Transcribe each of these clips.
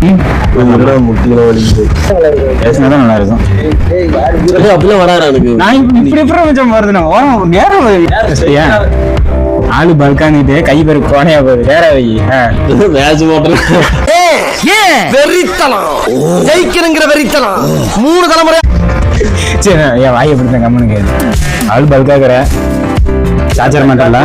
முட்டியில வலிக்குது. பேசினாதான் நல்லா இருக்கும். அப்படிலாம் வராது எனக்கு. நான் இப்படி எப்படி வருதுண்ணா நேரம் ஆளு பல்கானிட்டு கை பேரு கோணையா போகுது. வேற வை மேட்ச் போட்டுறேன். வெறித்தனம் ஜெயிக்கணுங்கிற வெறித்தனம் 3 தலைமுறை. சரி என் வாய் எப்படித்தான் கம்மனு கேது. ஆளு பல்காக்குற சாச்சர மாட்டாளா?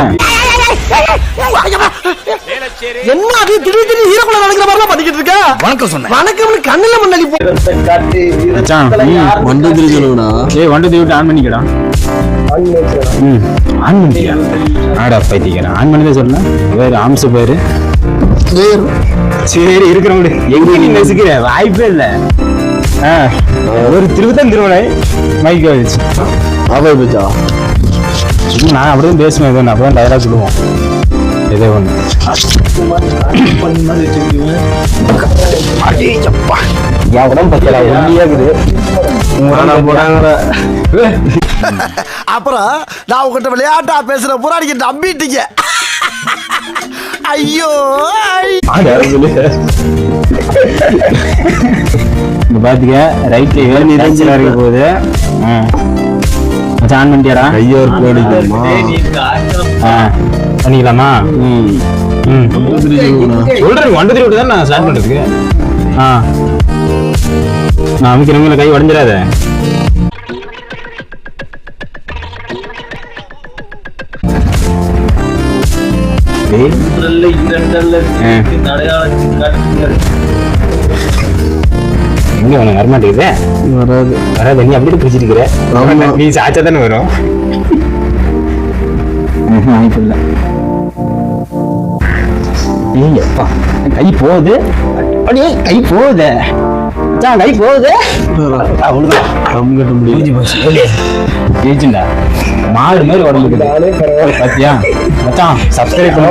என்ன அது திடீர்னு ஹீரோக்குள்ள நடக்கிற மாதிரிலாம் பண்ணிக்கிட்டு இருக்க? வணக்கம் சொன்னேன். வணக்கம் கண்ணுல மண்ணலி வண்டு திருச்சலோடா. ஏய் வண்டு திருவிட்டு ஆன் பண்ணிக்கடா. ஆன் பண்ணியா? ஆடா பைத்திக்கிறேன். ஆன் பண்ணதே சொல்ல வேறு ஆம்சு பேரு. சரி இருக்கிறவங்க எங்க நீ நெசுக்கிற வாய்ப்பே இல்லை. ஒரு திருவிதான் திருவனை மைக்கு வந்துச்சு. ஆபா நான் அப்படிதான் பேசுவேன். எதுவும் அப்பதான் டைலாக் சொல்லுவோம். ஏதோ ஒண்ணு என் உடம்பு பத்தியா ஒல்லியாக்குது. அப்புறம் நான் உங்ககிட்ட விளையாட்டா பேசுற புறாடிக்கு நம்பிட்டீங்க. ஐயோ பாத்துக்க ரைட்ல இருக்க போகுது. ஆன் பண்ணிட்டியாடா? ஐயோ பண்ணிக்கலாமா? சொல்றேன் வண்டு திருவிட்டு தான் நான் ஸ்டார்ட் பண்றதுக்கு. நான் அமைக்கிறவங்கள கை உடஞ்சிடாத. எங்க உனக்கு வரமாட்டேங்குது? வராது. நீ அப்படி பிடிச்சிருக்கிற. நீ சாச்சா தானே வரும். வாய்ப்பில்லை. ஏப்பா கை போகுது. அப்படியே கை போகுது. கை போகுது. ஜெயிச்சுண்டா மாடு மாதிரி உடம்புக்கு. பாத்தியா மச்சான் சப்ஸ்கிரைப் பண்ண